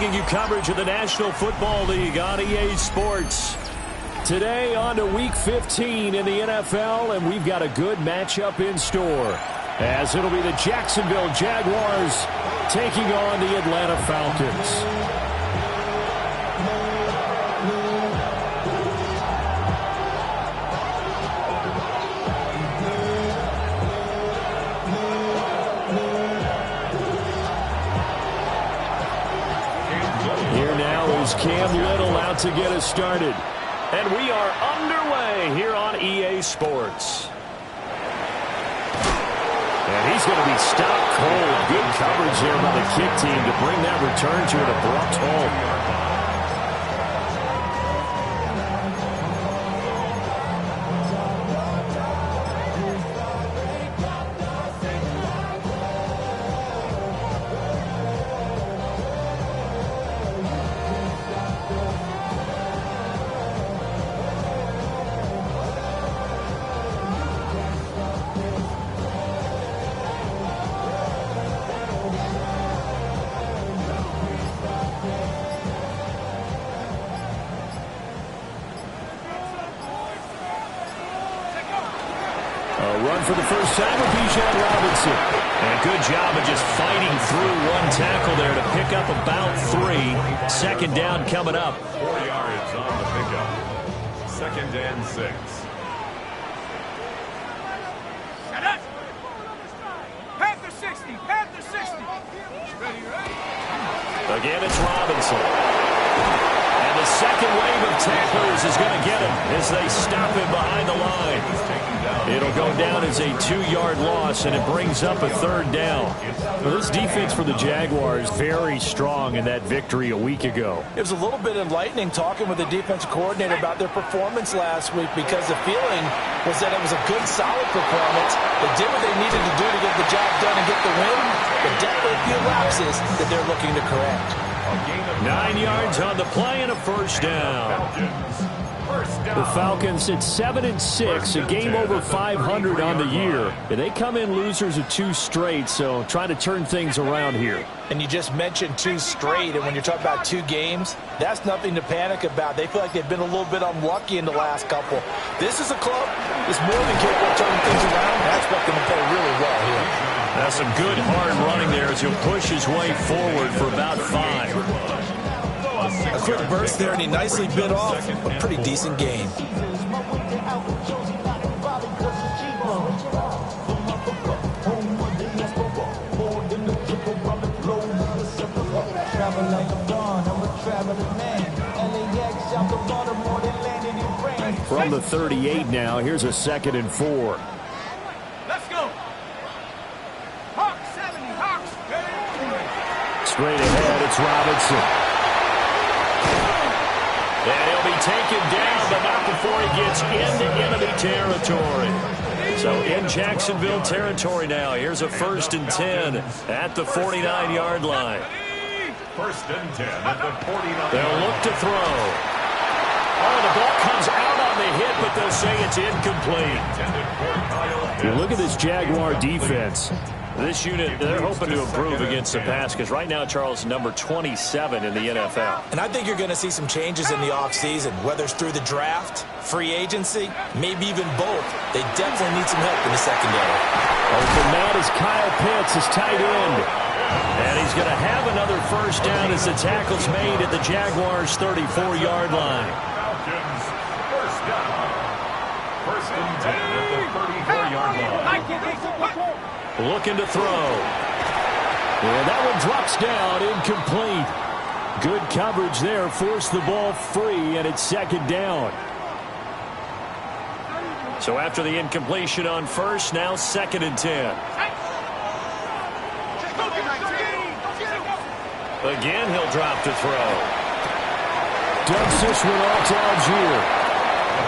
bringing you coverage of the National Football League on EA Sports. Today on to Week 15 in the NFL, and we've got a good matchup in store, as it'll be the Jacksonville Jaguars taking on the Atlanta Falcons. Cam Little out to get us started. And we are underway here on EA Sports. And he's going to be stopped cold. Good coverage there by the kick team to bring that return to an abrupt halt. For the first time with Bijan Robinson. And a good job of just fighting through one tackle there to pick up about 3. Second down coming up. 4 yards on the pickup. 2nd and 6. Panther 60. Panther 60. Again, it's Robinson. And the second wave of tacklers is going to get him as they stop him behind the line. It'll go down as a 2-yard loss, and it brings up a 3rd down. Well, this defense for the Jaguars very strong in that victory a week ago. It was a little bit enlightening talking with the defensive coordinator about their performance last week, because the feeling was that it was a good, solid performance. They did what they needed to do to get the job done and get the win, but definitely a few lapses that they're looking to correct. 9 yards on the play and a 1st down. The Falcons at 7-6, a game over 500 on the year. And they come in losers of 2 straight, so trying to turn things around here. And you just mentioned 2 straight, and when you're talking about 2 games, that's nothing to panic about. They feel like they've been a little bit unlucky in the last couple. This is a club that's more than capable of turning things around, and I expect them to play really well here. That's some good hard running there as he'll push his way forward for about 5. A quick burst there, and he nicely bit off a pretty decent gain. From the 38 now, here's a 2nd and 4. Let's go. Hawks 70, Hawks. Straight ahead, it's Robinson. And he'll be taken down, but not before he gets into enemy territory. So in Jacksonville territory now. Here's a 1st and 10 at the 49-yard line. 1st and 10 at the 49. They'll look to throw. Oh, the ball comes out on the hit, but they'll say it's incomplete. You look at this Jaguar defense. This unit, they're hoping to improve against the pass, because right now, Charles, number 27 in the NFL. And I think you're going to see some changes in the offseason, whether it's through the draft, free agency, maybe even both. They definitely need some help in the secondary. Open man is Kyle Pitts, his tight end. And he's going to have another 1st down as the tackle's made at the Jaguars' 34-yard line. Falcons, 1st down. 1st and 10 at the 34-yard line. Looking to throw. And that one drops down, incomplete. Good coverage there, forced the ball free, and it's 2nd down. So after the incompletion on 1st, now 2nd and 10. Again, he'll drop to throw. Dumps this one off to Algier.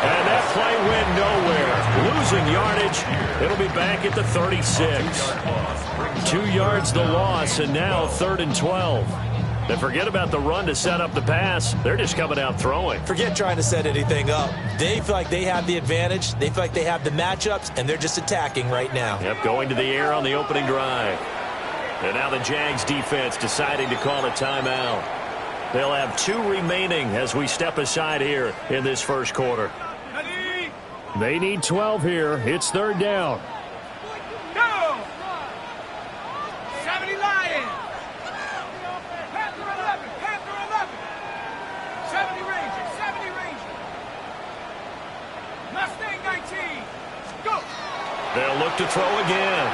And that play went nowhere. Losing yardage. It'll be back at the 36. 2 yards the loss, and now 3rd and 12. They forget about the run to set up the pass. They're just coming out throwing. Forget trying to set anything up. They feel like they have the advantage. They feel like they have the matchups, and they're just attacking right now. Yep, going to the air on the opening drive. And now the Jags defense deciding to call a timeout. They'll have 2 remaining as we step aside here in this first quarter. They need 12 here. It's 3rd down. Go! 70 Lions. Panther 11. Panther 11. 70 Rangers. 70 Rangers. Mustang 19. Go! They'll look to throw again.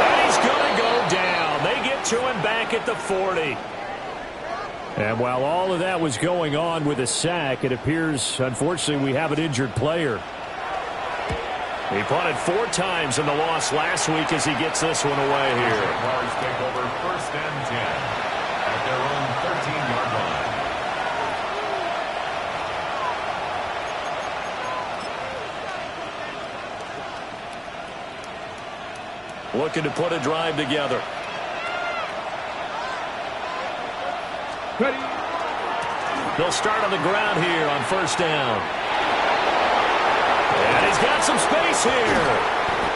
And he's going to go down. They get to him back at the 40. And while all of that was going on with a sack, it appears, unfortunately, we have an injured player. He punted 4 times in the loss last week as he gets this one away here. Jaguars take over 1st and 10 at their own 13-yard line. Looking to put a drive together. Ready. They'll start on the ground here on 1st down. And he's got some space here.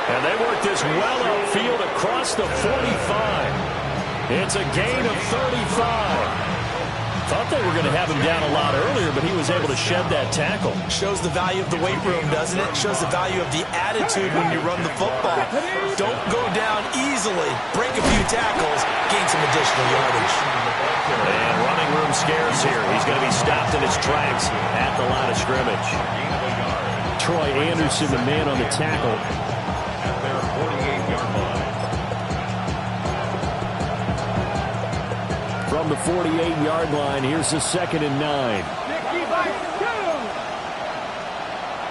And they work this well upfield across the 45. It's a gain of 35. Thought they were going to have him down a lot earlier, but he was able to shed that tackle. Shows the value of the weight room, doesn't it? Shows the value of the attitude when you run the football. Don't go down easily. Break a few tackles. Gain some additional yardage. And running room scarce here. He's going to be stopped in his tracks at the line of scrimmage. Troy Anderson, the man on the tackle. At their 48-yard line. From the 48-yard line, here's the 2nd and 9.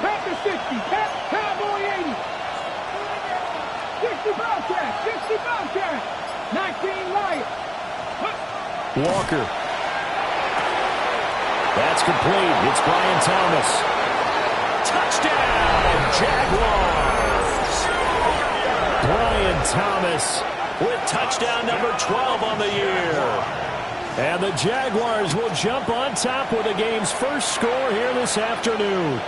Panther 60. Cowboy 80. 60 Bobcat. 60 Bobcat. 19 Lions. Walker. That's complete. It's Brian Thomas. Touchdown, Jaguars! Brian Thomas With touchdown number 12 on the year. And the Jaguars will jump on top with the game's first score here this afternoon.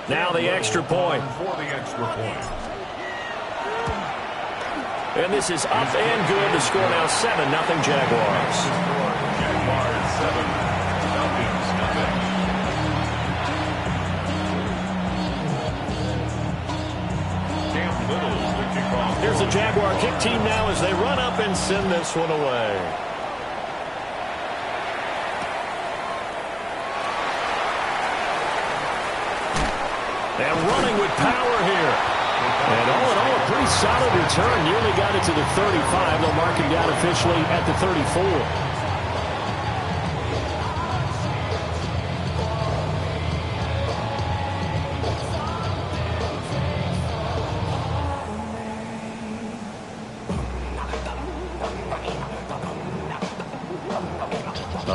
Now the extra point. For the extra point. And this is up and good. The score now 7-0 Jaguars. Jaguars 7, Falcons nothing. Cam Little, the kickoff. Here's the Jaguar kick team now as they run up and send this one away. And running with power here. And all in all, a pretty solid return. Nearly got it to the 35. They'll mark him down officially at the 34.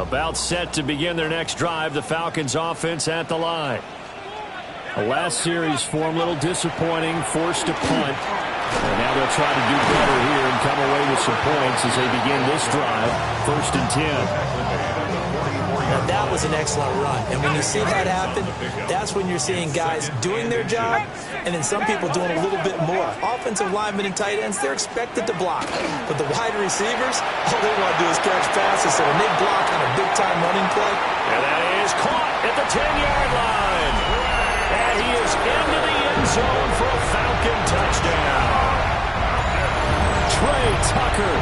About set to begin their next drive, the Falcons offense at the line. The last series form a little disappointing, forced to punt. And now they'll try to do better here and come away with some points as they begin this drive, 1st and 10. Now that was an excellent run. And when you see that happen, that's when you're seeing guys doing their job and then some people doing a little bit more. Offensive linemen and tight ends, they're expected to block. But the wide receivers, all they want to do is catch passes. So when they block on a big-time running play. And that is caught at the 10-yard line. And he is into the end zone for a Falcon touchdown. Trey Tucker,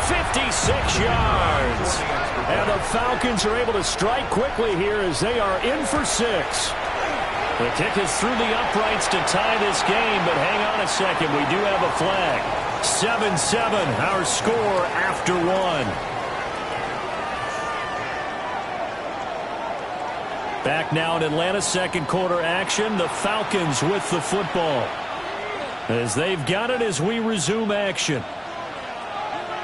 56 yards. and the Falcons are able to strike quickly here as they are in for 6. The kick is through the uprights to tie this game, but hang on a second, we do have a flag. 7-7, our score after 1. Back now in Atlanta, second quarter action. The Falcons with the football as they've got it as we resume action.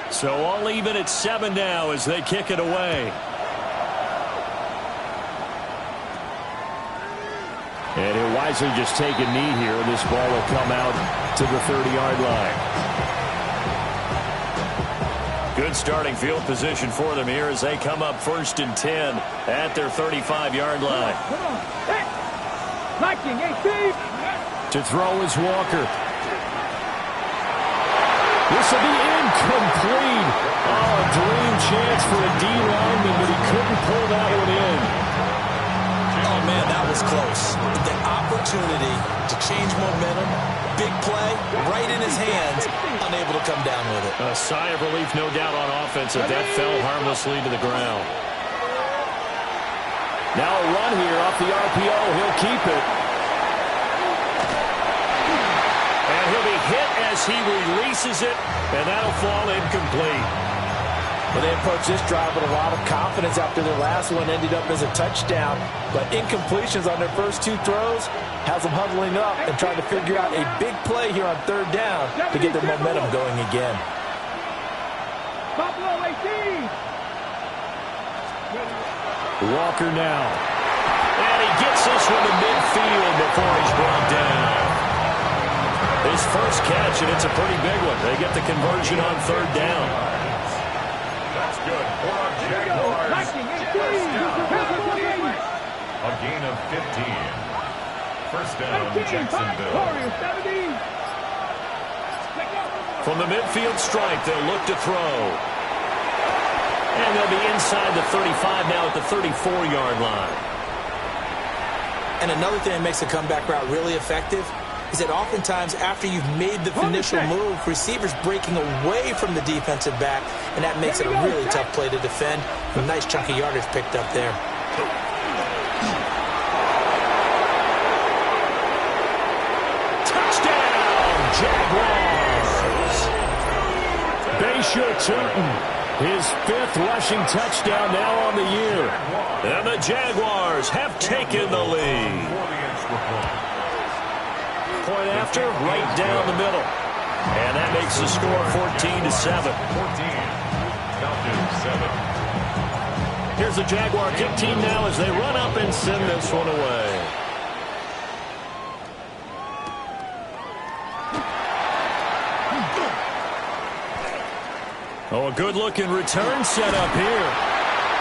So all even at 7 now as they kick it away. And he'll wisely just take a knee here, and this ball will come out to the 30-yard line. Good starting field position for them here as they come up 1st and 10 at their 35-yard line. Come on. Hey. Liking, 18. To throw is Walker. This will be incomplete. Oh, a dream chance for a D lineman, but he couldn't pull that one in. Oh, man, that was close. The opportunity to change momentum, big play, right in his hands, unable to come down with it. A sigh of relief, no doubt, on offense if that fell harmlessly to the ground. Now a run here off the RPO. He'll keep it. And he'll be hit as he releases it, and that'll fall incomplete. Well, they approached this drive with a lot of confidence after their last one ended up as a touchdown. But incompletions on their first 2 throws has them huddling up and trying to figure out a big play here on 3rd down to get their momentum going again. Buffalo 18. Walker now. And he gets this one to midfield before he's brought down. His first catch, and it's a pretty big one. They get the conversion on 3rd down. That's good for a Jaguars. Liking, 18. A gain of 15. First down, 19. Jacksonville. Warriors 17. From the midfield stripe, they'll look to throw. And they'll be inside the 35 now at the 34-yard line. And another thing that makes the comeback route really effective is that oftentimes after you've made the initial move, receivers breaking away from the defensive back, and that makes it a really tough play to defend. A nice chunk of yardage picked up there. Touchdown, Jaguars! Bayshore Turton, his 5th rushing touchdown now on the year. And the Jaguars have taken the lead. Point after, right down the middle. And that makes the score 14-7. 14. Falcons 7. Here's the Jaguar kick team now as they run up and send this one away. Oh, a good-looking return set up here.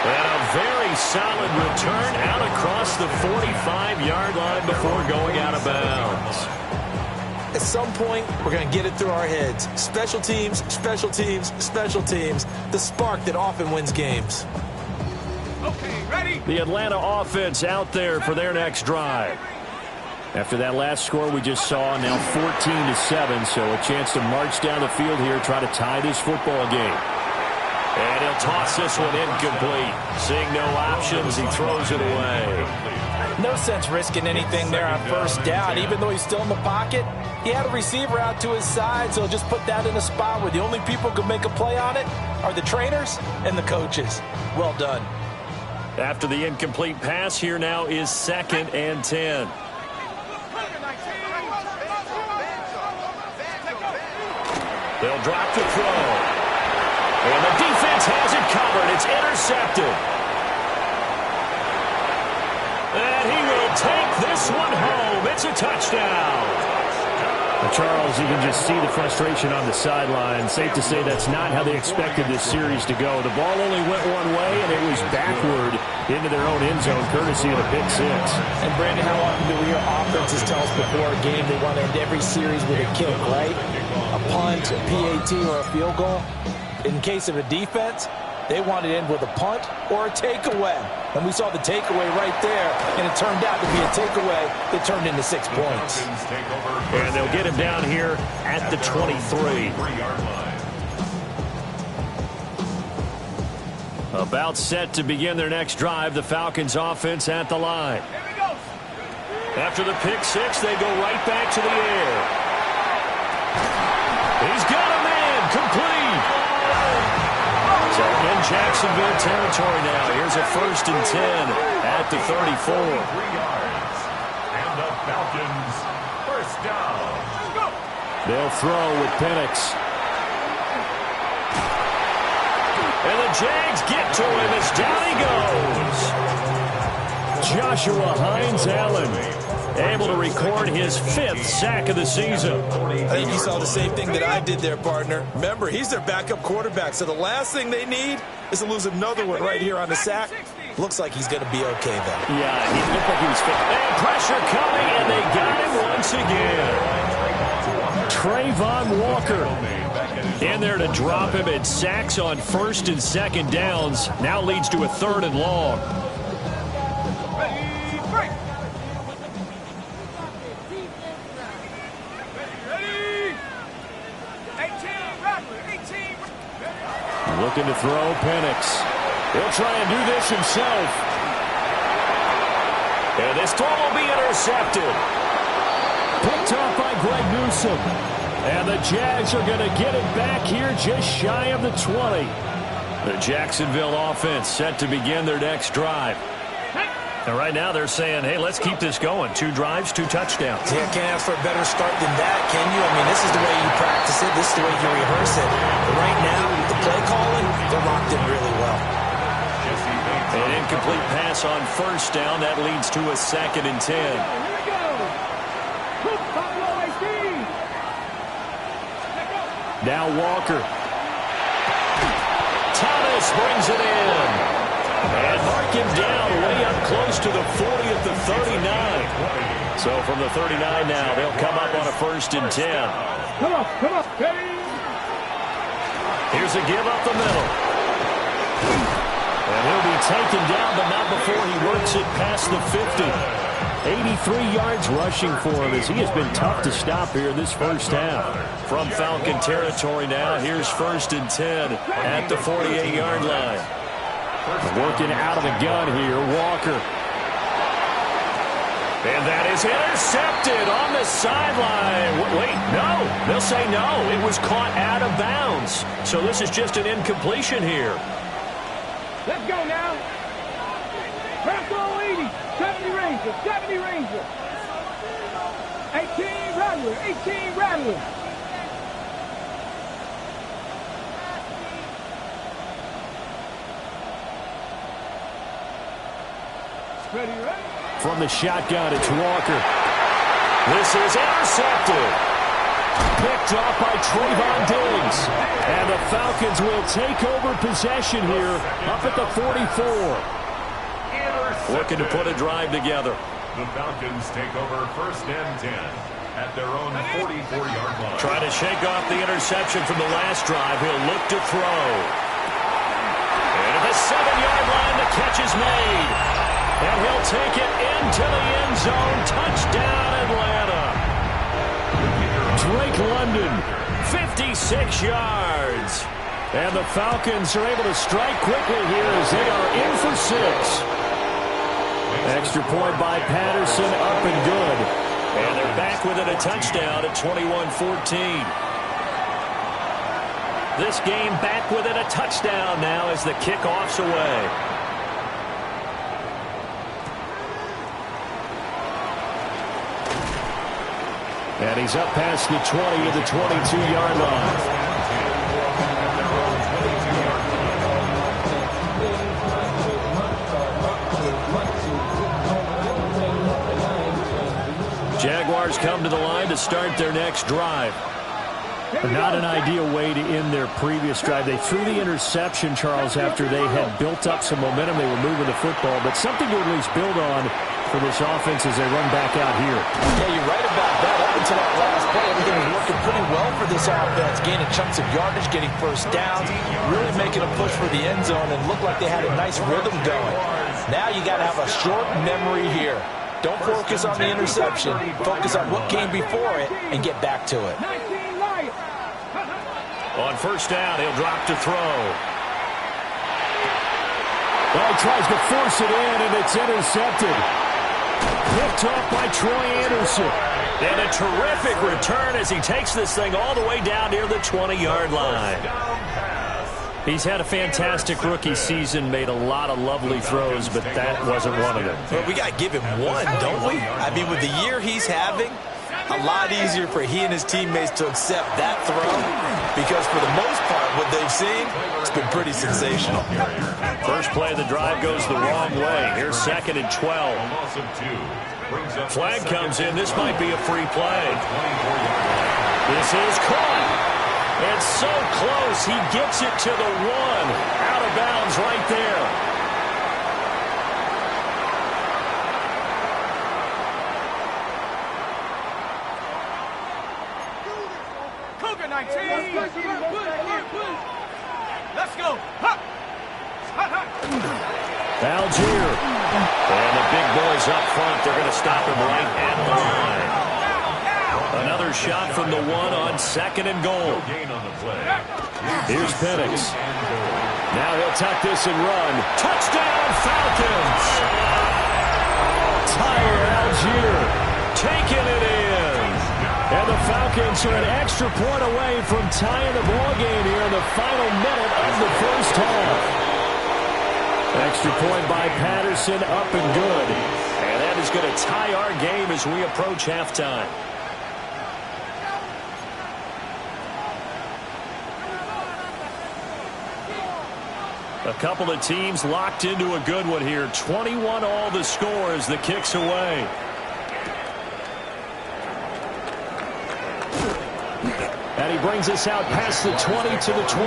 And a very solid return out across the 45-yard line before going out of bounds. At some point, we're going to get it through our heads. Special teams, special teams, special teams. The spark that often wins games. Okay, ready? The Atlanta offense out there for their next drive. After that last score we just saw, now 14-7, so a chance to march down the field here, try to tie this football game. And he'll toss this one incomplete. Seeing no options, he throws it away. No sense risking anything there on 1st down. Even though he's still in the pocket, he had a receiver out to his side, so he'll just put that in a spot where the only people who can make a play on it are the trainers and the coaches. Well done. After the incomplete pass, here now is 2nd and 10. They'll drop to throw. And the defense has it covered. It's intercepted. And he will take this one home. It's a touchdown. Charles, you can just see the frustration on the sideline. Safe to say that's not how they expected this series to go. The ball only went one way, and it was backward into their own end zone, courtesy of the pick 6. And, Brandon, how often do we hear offenses tell us before a game they want to end every series with a kick, right? A punt, a PAT, or a field goal. In case of a defense, they want to end with a punt or a takeaway. And we saw the takeaway right there, and it turned out to be a takeaway that turned into 6 points. And they'll get him down here at the 23. About set to begin their next drive, the Falcons offense at the line. After the pick 6, they go right back to the air. He's got a man, complete. So in Jacksonville territory now. Here's a 1st and 10 at the 34. 3 yards. And the Falcons, 1st down. They'll throw with Penix. And the Jags get to him as down he goes. Joshua Hines-Allen, able to record his 5th sack of the season. I think you saw the same thing that I did there, partner. Remember, he's their backup quarterback, so the last thing they need is to lose another one right here on the sack. Looks like he's going to be okay, though. Yeah, he looked like he was fit. And pressure coming, and they got him once again. Trayvon Walker in there to drop him, and sacks on 1st and 2nd downs. Now leads to a 3rd and long. Looking to throw, Penix. He'll try and do this himself. And this throw will be intercepted. Picked off by Greg Newsome. And the Jags are going to get it back here just shy of the 20. The Jacksonville offense set to begin their next drive. And right now they're saying, hey, let's keep this going. 2 drives, 2 touchdowns. Yeah, can't ask for a better start than that, can you? I mean, this is the way you practice it. This is the way you rehearse it. But right now, the play calling, they're locked in really well. An incomplete pass on 1st down. That leads to a 2nd and 10. Now Walker. Thomas brings it in. And mark him down way up close to the 40 at the 39. So from the 39 now, they'll come up on a 1st and 10. Come on. Here's a give up the middle. And he'll be taken down, but not before he works it past the 50. 83 yards rushing for him as he has been tough to stop here this first half. From Falcon territory now, here's 1st and 10 at the 48-yard line. Working out of the gun here, Walker. And that is intercepted on the sideline. Wait, no. They'll say no. It was caught out of bounds. So this is just an incompletion here. Let's go now. Press on 80. 70 Ranger. 70 Ranger. 18 Rattler. 18 Rattler. Ready, ready? From the shotgun, it's Walker. This is intercepted. Picked off by Trayvon Diggs. And the Falcons will take over possession here up at the 44. Looking to put a drive together. The Falcons take over 1st and 10 at their own 44-yard line. Trying to shake off the interception from the last drive. He'll look to throw. And at the 7-yard line, the catch is made. And he'll take it into the end zone. Touchdown, Atlanta. Drake London, 56 yards. And the Falcons are able to strike quickly here as they are in for 6. Extra point by Patterson, up and good. And they're back within a touchdown at 21-14. This game back within a touchdown now as the kickoff's away. And he's up past the 20 to the 22-yard line. Jaguars come to the line to start their next drive. Not an ideal way to end their previous drive. They threw the interception, Charles, after they had built up some momentum. They were moving the football, but something to at least build on for this offense as they run back out here. Yeah, you're right about that. Up until that last play, everything was working pretty well for this offense, gaining chunks of yardage, getting 1st downs, really making a push for the end zone, and looked like they had a nice rhythm going. Now you got to have a short memory here. Don't focus on the interception. Focus on what came before it and get back to it. On 1st down, he'll drop to throw. Well, he tries to force it in, and it's intercepted. Picked off by Troy Anderson. And a terrific return as he takes this thing all the way down near the 20-yard line. He's had a fantastic rookie season, made a lot of lovely throws, but that wasn't one of them. But we got to give him one, don't we? I mean, with the year he's having, A lot easier for he and his teammates to accept that throw because for the most part, what they've seen, it's been pretty sensational. First play of the drive goes the wrong way. Here's 2nd and 12. Flag comes in. This might be a free play. This is caught. It's so close. He gets it to the 1. Out of bounds right there. Cougar 19. Let's go. Hop. Algier. And the big boys up front. They're going to stop him right at the line. Another shot from the 1 on 2nd and goal. Here's Penix. Now he'll tuck this and run. Touchdown, Falcons! Tyler Algier taking it in. And the Falcons are an extra point away from tying the ball game here in the final minute of the first half. Extra point by Patterson, up and good. And that is going to tie our game as we approach halftime. A couple of teams locked into a good one here. 21 all the score as the kick's away. And he brings us out past the 20 to the 24.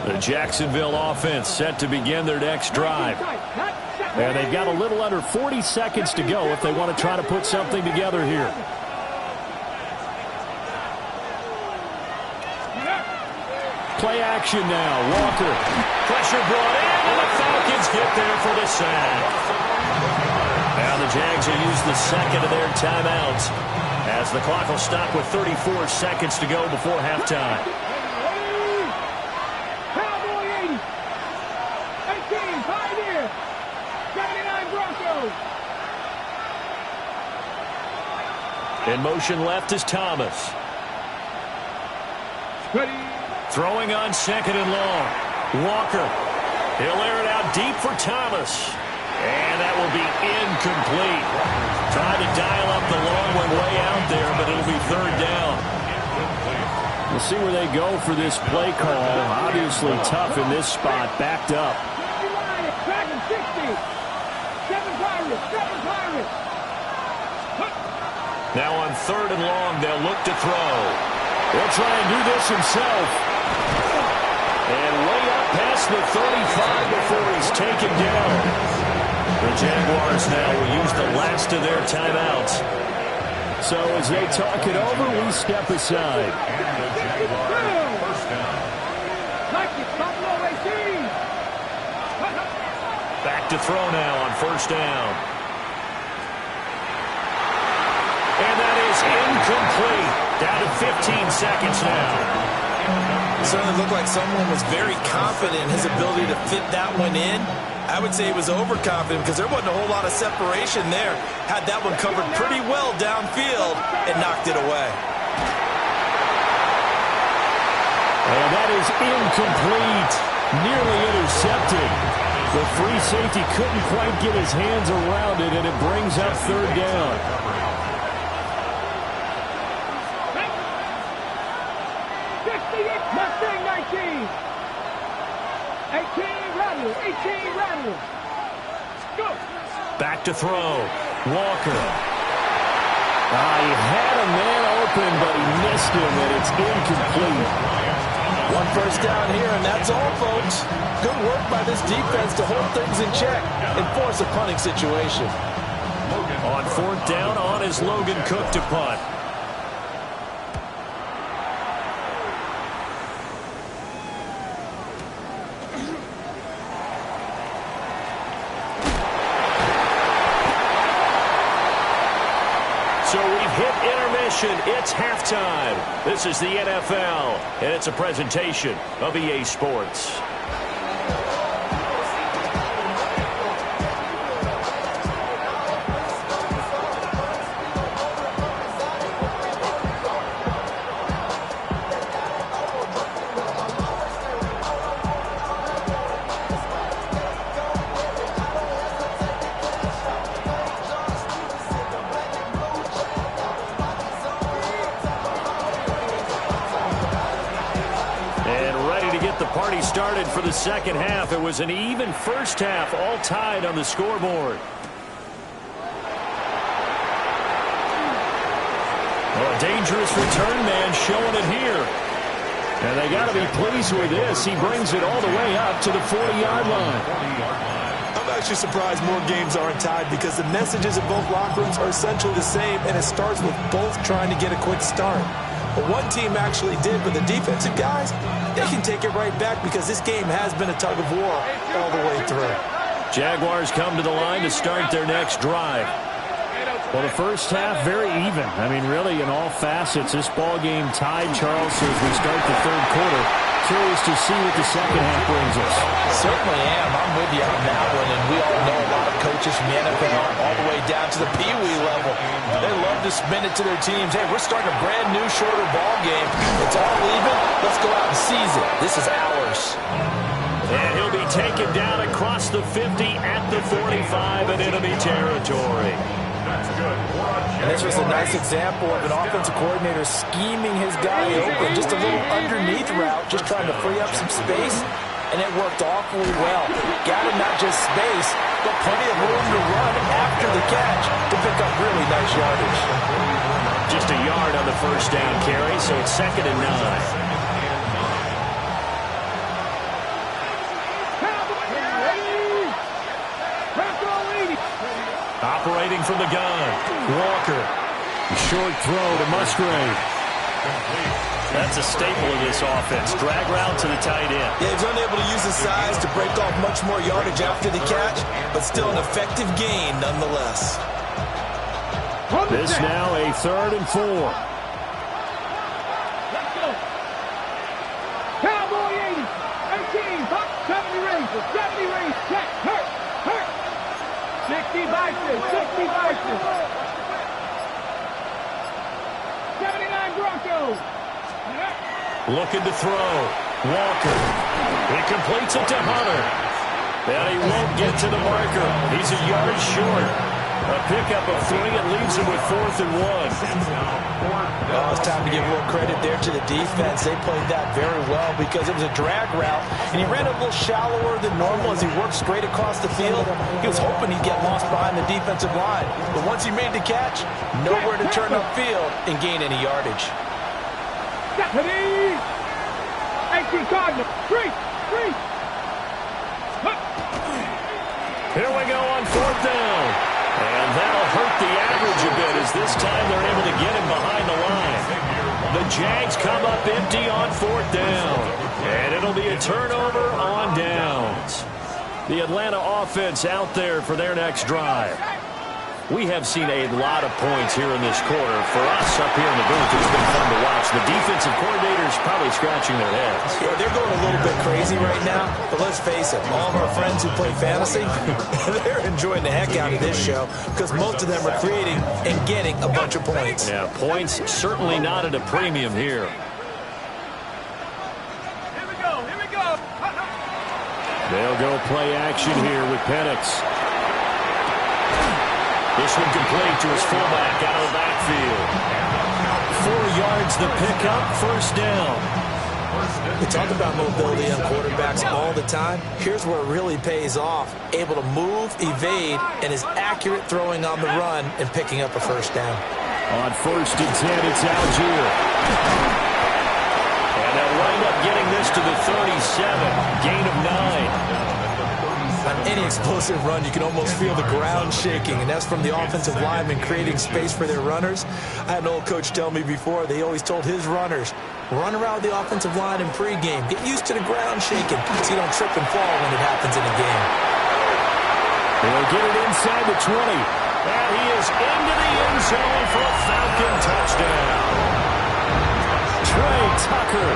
The Jacksonville offense set to begin their next drive. And they've got a little under 40 seconds to go if they want to try to put something together here. Play action now. Walker. Pressure brought in, and the Falcons get there for the sack. Now the Jags will use the 2nd of their timeouts as the clock will stop with 34 seconds to go before halftime. Cowboy 80. 18, Pioneer. 79 Broncos. In motion left is Thomas. Ready. Throwing on 2nd and long. Walker. He'll air it out deep for Thomas. And that will be incomplete. Tried to dial up the long one way out there, but it'll be 3rd down. We'll see where they go for this play call. Obviously tough in this spot. Backed up. Dragon 60. 7 Pirates. 7 Pirates. Now on 3rd and long, they'll look to throw. He'll try and do this himself. And way up past the 35 before he's taken down. The Jaguars now will use the last of their timeouts. So as they talk it over, we step aside. Back to throw now on 1st down. And that is incomplete. Down to 15 seconds now. It certainly looked like someone was very confident in his ability to fit that one in. I would say he was overconfident because there wasn't a whole lot of separation there. Had that one covered pretty well downfield and knocked it away. And that is incomplete. Nearly intercepted. The free safety couldn't quite get his hands around it, and it brings up 3rd down. Mustang 19. 18 Rattle. 18 Rattle. Go. Back to throw. Walker. He had a man open, but he missed him, and it's incomplete. 1 first down here, and that's all, folks. Good work by this defense to hold things in check and force a punting situation. On 4th down, on is Logan Cook to punt. So we've hit intermission. It's halftime. This is the NFL, and it's a presentation of EA Sports. for the second half. It was an even first half, all tied on the scoreboard. Well, a dangerous return man showing it here. And they got to be pleased with this. He brings it all the way up to the 40-yard line. I'm actually surprised more games aren't tied because the messages in both locker rooms are essentially the same, and it starts with both trying to get a quick start. But one team actually did, but the defensive guys, they can take it right back because this game has been a tug of war all the way through. Jaguars come to the line to start their next drive. Well, the first half, very even. I mean, really, in all facets, this ball game tied, Charles, so as we start the third quarter. Curious to see what the second half brings us. Certainly am. I'm with you on that one, and we all know a lot of coaches from the NFL all the way down to the Pee-wee level. They love to spin it to their teams. Hey, we're starting a brand new, shorter ball game. It's all even. Let's go out and seize it. This is ours. And he'll be taken down across the 50 at the 45 and enemy territory. And this was a nice example of an offensive coordinator scheming his guy open. Just a little underneath route, just trying to free up some space, and it worked awfully well. Got him not just space, but plenty of room to run after the catch to pick up really nice yardage. Just a yard on the first down carry, so it's 2nd and 9. Operating from the gun, Walker. Short throw to Musgrave. That's a staple of this offense. Drag route to the tight end. Yeah, he's unable to use his size to break off much more yardage after the catch, but still an effective gain nonetheless. This now a 3rd and 4. Let's go. Cowboy 80, 18, hop, 70 range, 70 range, check, hurt. 60 Bison, 60 Bison. 79 Broncos. Looking to throw. Walker. He completes it to Hunter. And he won't get to the marker. He's a yard short. A pickup of 3. It leaves him with 4th and 1. Well, it's time to give a little credit there to the defense. They played that very well because it was a drag route, and he ran a little shallower than normal as he worked straight across the field. He was hoping he'd get lost behind the defensive line. But once he made the catch, nowhere to turn upfield and gain any yardage. Stephanie! 18 Cardinal. 3. Here we go on 4th down. And that'll hurt the average a bit as this time they're able to get him behind the line. The Jags come up empty on 4th down. And it'll be a turnover on downs. The Atlanta offense out there for their next drive. We have seen a lot of points here in this quarter. For us up here in the booth, it's been fun to watch. The defensive coordinators probably scratching their heads. Yeah, they're going a little bit crazy right now, but let's face it, all of our friends who play fantasy, they're enjoying the heck out of this show because most of them are creating and getting a bunch of points. Yeah, points certainly not at a premium here. Here we go. They'll go play action here with Penix. This one complete to his fullback out of the backfield. 4 yards the pickup, 1st down. We talk about mobility on quarterbacks all the time. Here's where it really pays off. Able to move, evade, and is accurate throwing on the run and picking up a 1st down. On 1st and 10, it's Algier. And they'll wind up getting this to the 37. Gain of 9. On any explosive run, you can almost feel the ground shaking, and that's from the offensive linemen creating space for their runners. I had an old coach tell me before, they always told his runners, run around the offensive line in pregame. Get used to the ground shaking so you don't trip and fall when it happens in a game. They'll get it inside the 20. And he is into the end zone for a Falcon touchdown. Trey Tucker,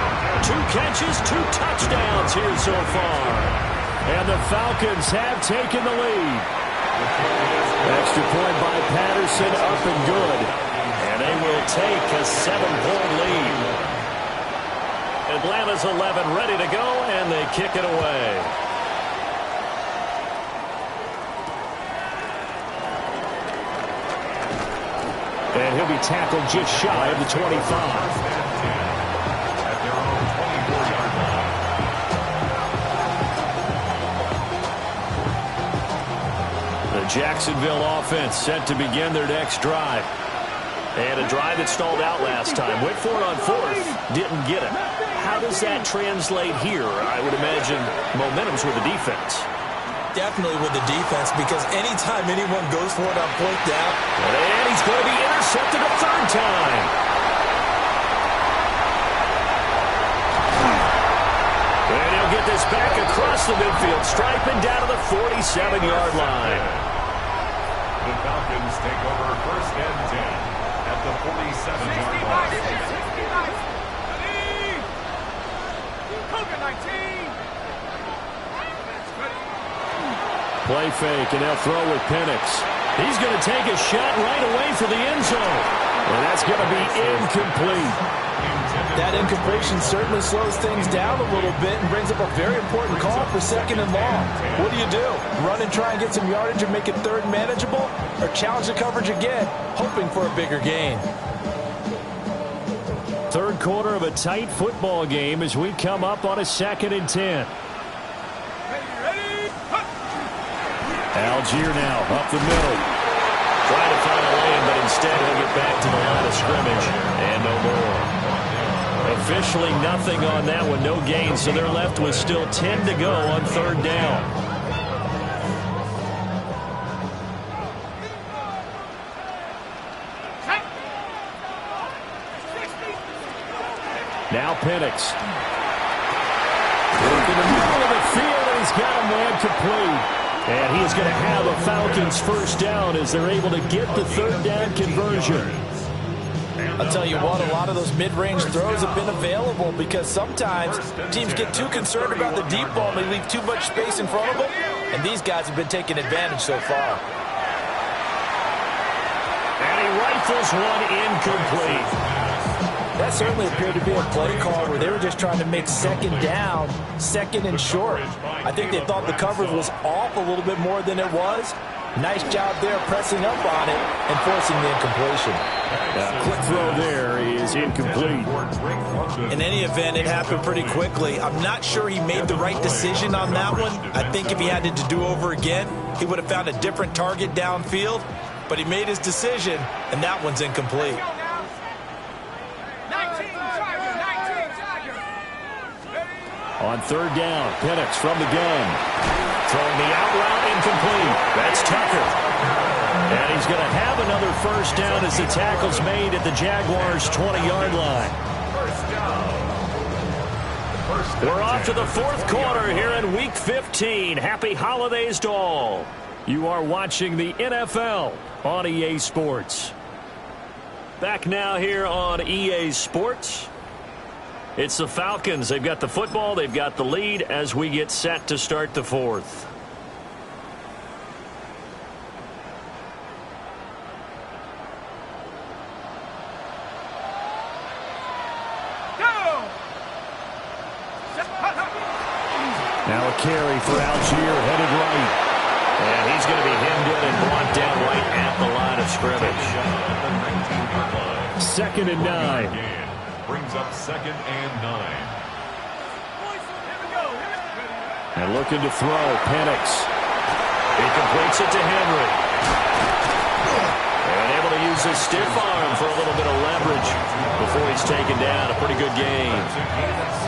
2 catches, 2 touchdowns here so far. And the Falcons have taken the lead. Extra point by Patterson, up and good. And they will take a 7-point lead. Atlanta's 11 ready to go, and they kick it away. And he'll be tackled just shy of the 25. Jacksonville offense set to begin their next drive. And a drive that stalled out last time. Went for it on fourth, didn't get it. How does that translate here? I would imagine momentum's with the defense. Definitely with the defense, because anytime anyone goes for it on fourth down. And he's going to be intercepted a third time. And he'll get this back across the midfield stripe and down to the 47-yard line. The Falcons take over first and 10 at the 47-yard line. Play fake, and they'll throw with Penix. He's going to take a shot right away for the end zone. And that's going to be incomplete. That incompletion certainly slows things down a little bit and brings up a very important call for second and long. What do? Run and try and get some yardage and make it third manageable? Or challenge the coverage again, hoping for a bigger gain? Third quarter of a tight football game as we come up on a 2nd and 10. Algier now up the middle. Trying to find a lane, but instead he'll get back to the line of scrimmage. And no more. Officially nothing on that one. No gain, so they're left with still 10 to go on third down. Now Penix. Look in the middle of the field, and he's got a man complete. And he is going to have a Falcons first down as they're able to get the third down conversion. I'll tell you what, a lot of those mid-range throws have been available because sometimes teams get too concerned about the deep ball and they leave too much space in front of them. And these guys have been taking advantage so far. And he rifles one incomplete. That certainly appeared to be a play call where they were just trying to make second down, second and short. I think they thought the coverage was off a little bit more than it was. Nice job there pressing up on it and forcing the incompletion. Quick throw there is incomplete. In any event, it happened pretty quickly. I'm not sure he made the right decision on that one. I think if he had to do over again, he would have found a different target downfield. But he made his decision, and that one's incomplete. On third down, Penix from the gun. Throwing the out route incomplete. That's Tucker. And he's going to have another first down as the tackle's made at the Jaguars' 20-yard line. We're off to the fourth quarter here in Week 15. Happy holidays to all. You are watching the NFL on EA Sports. Back now here on EA Sports. It's the Falcons. They've got the football. They've got the lead as we get set to start the fourth. Now a carry for Algier, headed right. And he's going to be hemmed in and brought down right at the line of scrimmage. 2nd and 9. Brings up 2nd and 9. And looking to throw, Penix. He completes it to Henry. And able to use his stiff arm for a little bit of leverage before he's taken down. A pretty good gain.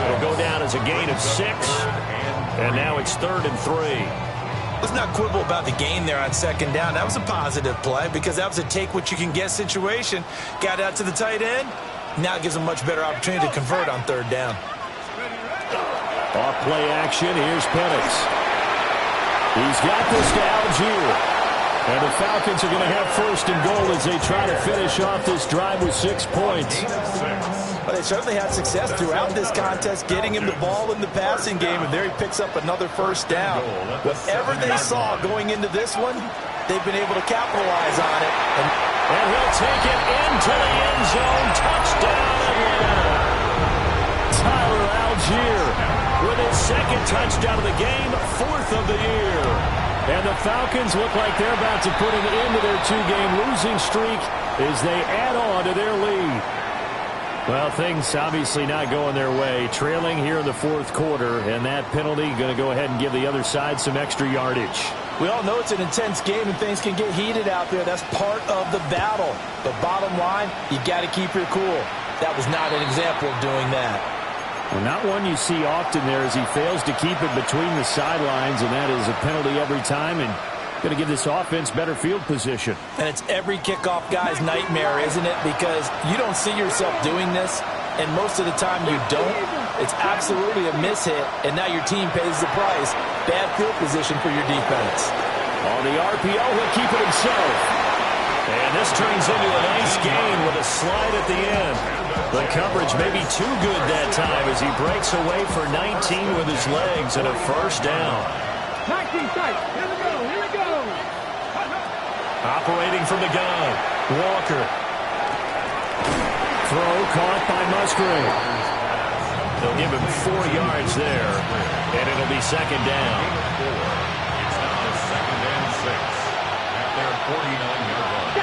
It'll go down as a gain of 6. And now it's 3rd and 3. Let's not quibble about the gain there on second down. That was a positive play because that was a take-what-you-can-get situation. Got out to the tight end. Now it gives them a much better opportunity to convert on third down. Off play action. Here's Penix. He's got this to Algier. And the Falcons are going to have first and goal as they try to finish off this drive with 6 points. Well, they certainly had success throughout this contest getting him the ball in the passing game, and there he picks up another first down. Whatever they saw going into this one, they've been able to capitalize on it. And he'll take it into the end zone. Touchdown, Atlanta. Tyler Algier with his 2nd touchdown of the game, 4th of the year. And the Falcons look like they're about to put an end to their 2-game losing streak as they add on to their lead. Well, things obviously not going their way. Trailing here in the 4th quarter, and that penalty going to go ahead and give the other side some extra yardage. We all know it's an intense game and things can get heated out there. That's part of the battle. But bottom line, you got to keep your cool. That was not an example of doing that. Well, not one you see often there as he fails to keep it between the sidelines, and that is a penalty every time, and going to give this offense better field position. And it's every kickoff guy's nightmare, isn't it? Because you don't see yourself doing this, and most of the time you don't. It's absolutely a mishit, and now your team pays the price. Bad field position for your defense. On the RPO, he'll keep it himself. And this turns into a nice gain with a slide at the end. The coverage may be too good that time as he breaks away for 19 with his legs and a first down. 19 tight. Here we go. Here we go. Operating from the gun, Walker. Throw caught by Musgrave. They'll give him 4 yards there, and it'll be second down. It's now second and 6 at their 49-yard line.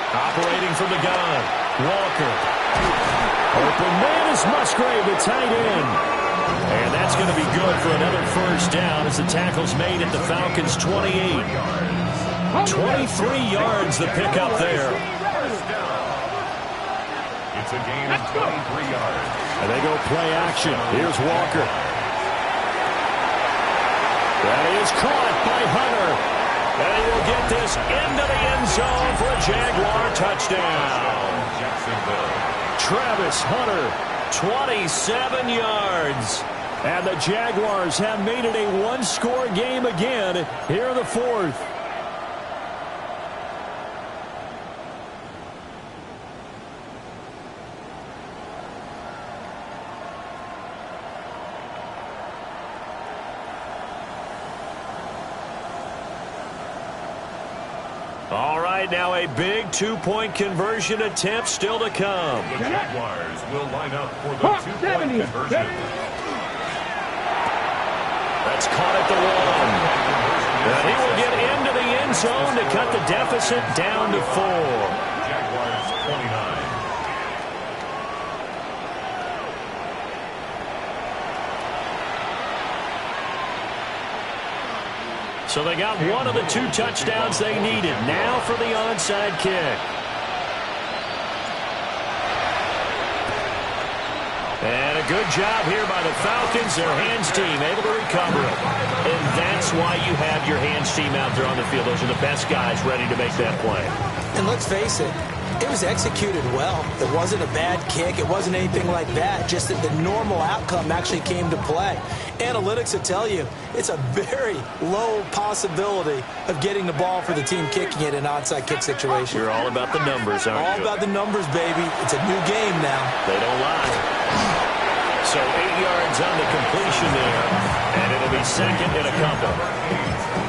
Operating from the gun, Walker. Open man is Musgrave, the tight end. And that's going to be good for another first down as the tackle's made at the Falcons' 28. 23 yards the pickup there. It's a gain of 23 yards. And they go play action. Here's Walker. That is caught by Hunter. And he will get this into the end zone for a Jaguar touchdown. Jacksonville. Travis Hunter, 27 yards. And the Jaguars have made it a one-score game again here in the fourth. All right, now a big two-point conversion attempt still to come. The Jaguars will line up for the two-point conversion. That's caught at the 1. And he will get into the end zone to cut the deficit down to 4. Jaguars 29. So they got one of the 2 touchdowns they needed. Now for the onside kick. And a good job here by the Falcons. Their hands team able to recover it. And that's why you have your hands team out there on the field. Those are the best guys ready to make that play. And let's face it, it was executed well. It wasn't a bad kick. It wasn't anything like that. Just that the normal outcome actually came to play. Analytics will tell you it's a very low possibility of getting the ball for the team kicking it in an onside kick situation. You're all about the numbers, aren't you? All about the numbers, baby. It's a new game now. They don't lie. So 8 yards on the completion there, and it'll be second and a couple.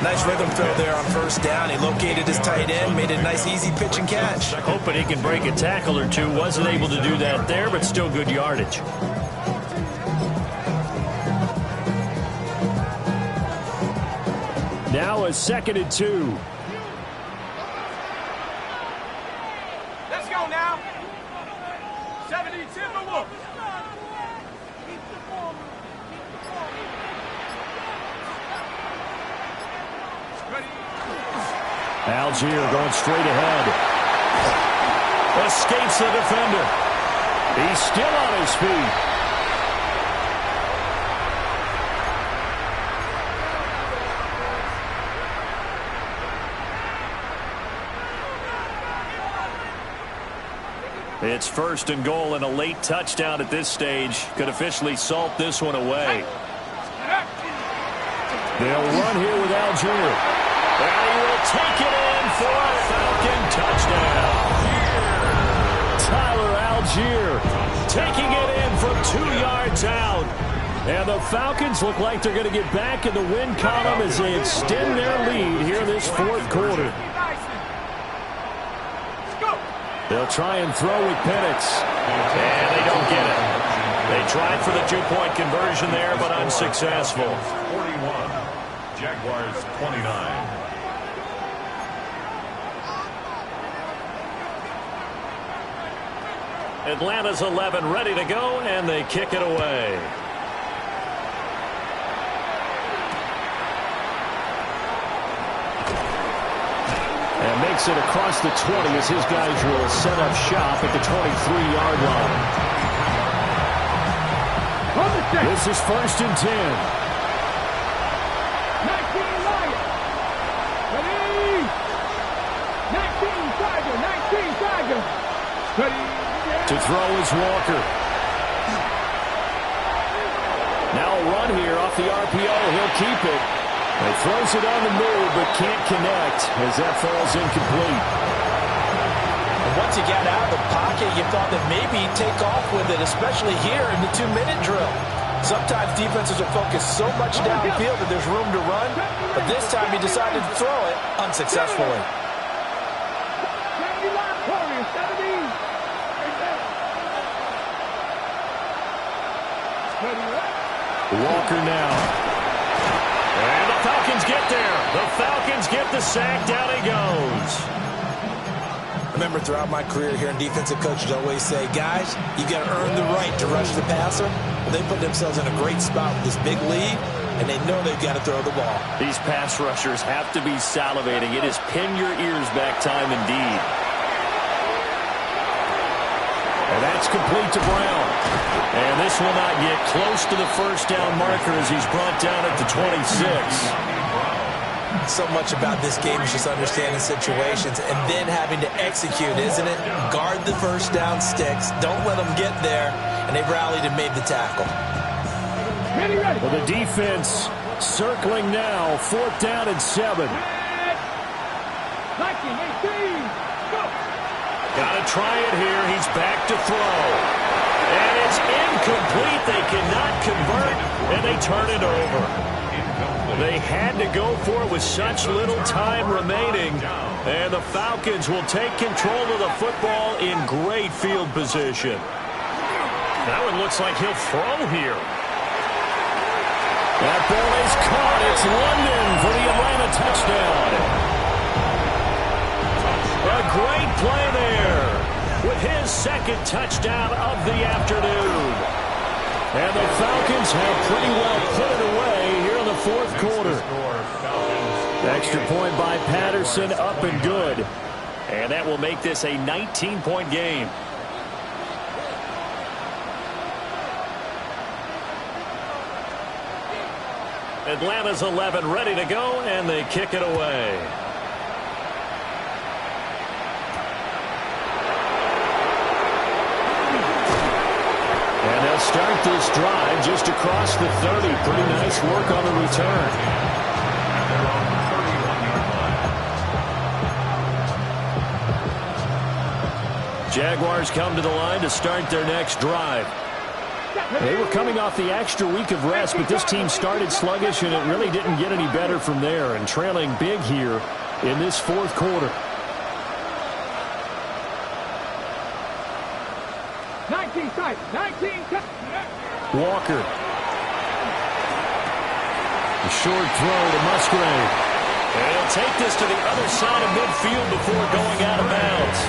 Nice rhythm throw there on first down. He located his tight end, made a nice easy pitch and catch. Hoping he can break a tackle or two. Wasn't able to do that there, but still good yardage. Now a 2nd and 2. Let's go now. 70 Timberwolves. Algier going straight ahead. Escapes the defender. He's still on his feet. It's 1st and goal, and a late touchdown at this stage could officially salt this one away. They'll run here with Algier. And he will take it in for a Falcon touchdown. Tyler Algier Taking it in from 2 yards out. And the Falcons look like they're going to get back in the win column as they extend their lead here this fourth quarter. They'll try and throw with Penix. And they don't get it. They tried for the 2-point conversion there, but unsuccessful. 41. Jaguars 29. Atlanta's 11 ready to go, and they kick it away. takes it across the 20 as his guys will set up shop at the 23-yard line. This is 1st and 10. 19 Lions. Ready. 19 Tiger. 19 Tiger. Ready. To throw is Walker. Now a run here off the RPO. He'll keep it. He throws it on the move, but can't connect as that falls incomplete. And once he got out of the pocket, you thought that maybe he'd take off with it, especially here in the 2-minute drill. Sometimes defenses will focus so much downfield that there's room to run, but this time he decided to throw it unsuccessfully. 70. Walker now. And the Falcons get there. The Falcons get the sack. Down he goes. Remember, throughout my career here in defensive coaches always say, guys, you got to earn the right to rush the passer. Well, they put themselves in a great spot with this big lead, and they know they've got to throw the ball. These pass rushers have to be salivating. It is pin your ears back time indeed. And that's complete to Brown. And this will not get close to the first down marker as he's brought down at the 26. So much about this game is just understanding situations and then having to execute, isn't it? Guard the first down sticks. Don't let them get there. And they rallied and made the tackle. Well, the defense circling now. 4th down and 7. 19, 18. Go. Got to try it here. He's back to throw. And it's incomplete. They cannot convert, and they turn it over. They had to go for it with such little time remaining. And the Falcons will take control of the football in great field position. That one looks like he'll throw here. That ball is caught. It's London for the Atlanta touchdown. A great play there with his second touchdown of the afternoon. And the Falcons have pretty well put it away here in the 4th quarter. Extra point by Patterson, up and good. And that will make this a 19-point game. Atlanta's 11 ready to go, and they kick it away. And they'll start this drive just across the 30. Pretty nice work on the return. Jaguars come to the line to start their next drive. They were coming off the extra week of rest, but this team started sluggish, and it really didn't get any better from there. And trailing big here in this 4th quarter. 19 tight. 19 tight. Walker. A short throw to Musgrave. And he'll take this to the other side of midfield before going out of bounds.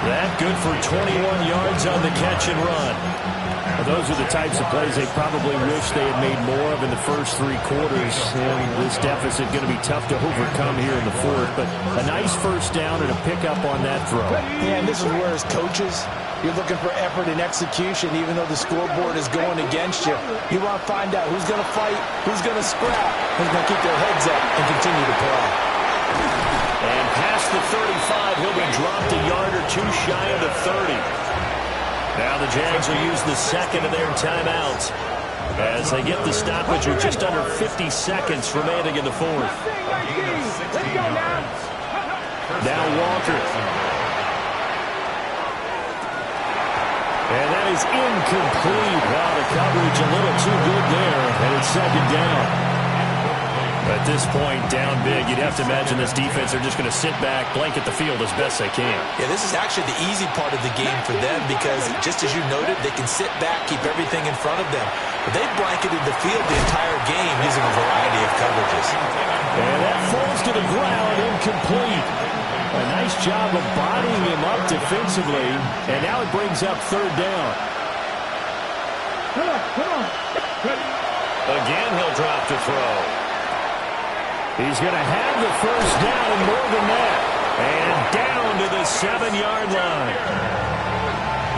That good for 21 yards on the catch and run. Well, those are the types of plays they probably wish they had made more of in the first 3 quarters. And this deficit going to be tough to overcome here in the 4th. But a nice first down and a pickup on that throw. Yeah, and this is where as coaches, you're looking for effort and execution, even though the scoreboard is going against you. You want to find out who's going to fight, who's going to scrap, who's going to keep their heads up and continue to play. And past the 35, he'll be dropped a yard or 2 shy of the 30. Now the Jags will use the second of their timeouts as they get the stoppage with just under 50 seconds remaining in the 4th. Now Walker. And that is incomplete. Wow, the coverage a little too good there, and it's 2nd down. At this point, down big, you'd have to imagine this defense are just going to sit back, blanket the field as best they can. Yeah, this is actually the easy part of the game for them because, just as you noted, they can sit back, keep everything in front of them. But they've blanketed the field the entire game using a variety of coverages. And that falls to the ground, incomplete. A nice job of bodying him up defensively, and now it brings up 3rd down. Come on. Again, he'll drop to throw. He's going to have the first down and more than that. And down to the 7-yard line.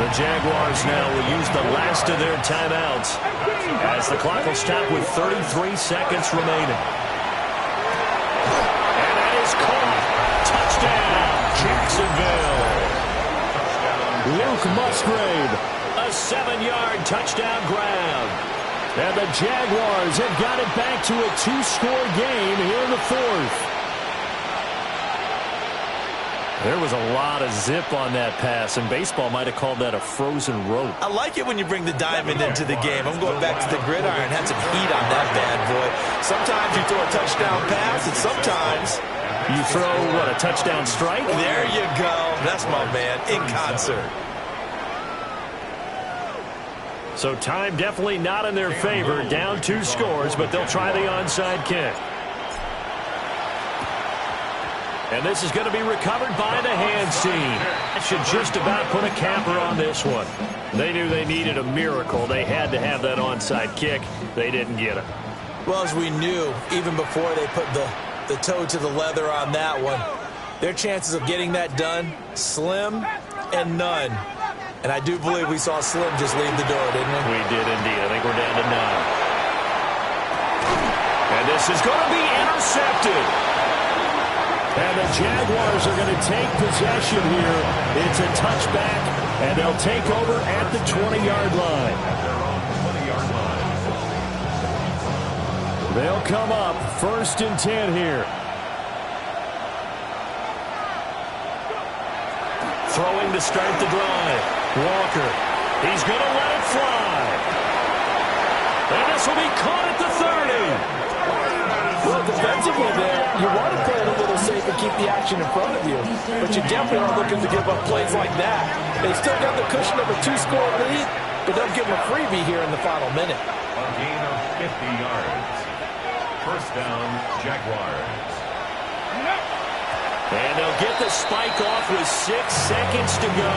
The Jaguars now will use the last of their timeouts as the clock will stop with 33 seconds remaining. And that is caught. Touchdown, Jacksonville. Luke Musgrave. A 7-yard touchdown grab. And the Jaguars have got it back to a 2-score game here in the fourth. There was a lot of zip on that pass, and baseball might have called that a frozen rope. I like it when you bring the diamond into the game. I'm going back to the gridiron. Had some heat on that bad boy. Sometimes you throw a touchdown pass, and sometimes you throw, what, a touchdown strike? There you go. That's my man, in concert. So time definitely not in their favor. Down 2 scores, but they'll try the onside kick. And this is going to be recovered by the hands team. That should just about put a capper on this one. They knew they needed a miracle. They had to have that onside kick. They didn't get it. Well, as we knew, even before they put the toe to the leather on that one, their chances of getting that done, slim and none. And I do believe we saw Slim just leave the door, didn't we? We did indeed. I think we're down to 9. And this is going to be intercepted. And the Jaguars are going to take possession here. It's a touchback, and they'll take over at the 20-yard line. They'll come up 1st and 10 here. Throwing to start the drive. Walker. He's going to let it fly. And this will be caught at the 30. Well, defensively there, you want to play it a little safe and keep the action in front of you. But you definitely aren't looking to give up plays like that. They still got the cushion of a 2-score lead, but don't give them a freebie here in the final minute. A gain of 50 yards. First down, Jaguars. And they'll get the spike off with 6 seconds to go.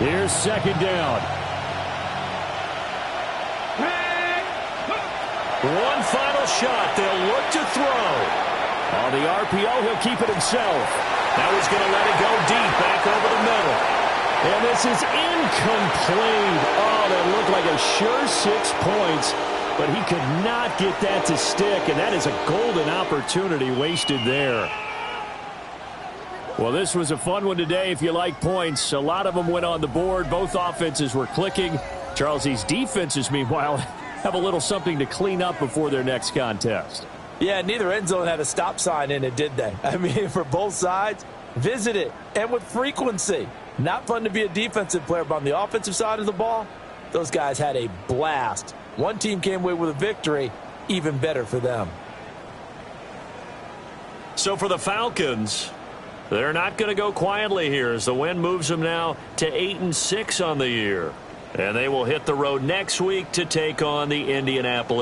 Here's 2nd down. One final shot. They'll look to throw. On the RPO, he'll keep it himself. Now he's going to let it go deep, back over the middle. And this is incomplete. Oh, that looked like a sure 6 points, but he could not get that to stick, and that is a golden opportunity wasted there. Well, this was a fun one today if you like points. A lot of them went on the board. Both offenses were clicking. Charles, these defenses, meanwhile, have a little something to clean up before their next contest. Yeah, neither end zone had a stop sign in it, did they? I mean, for both sides, visit it, and with frequency. Not fun to be a defensive player, but on the offensive side of the ball, those guys had a blast. One team came away with a victory, even better for them. So for the Falcons, they're not going to go quietly here as the win moves them now to 8-6 on the year. And they will hit the road next week to take on the Indianapolis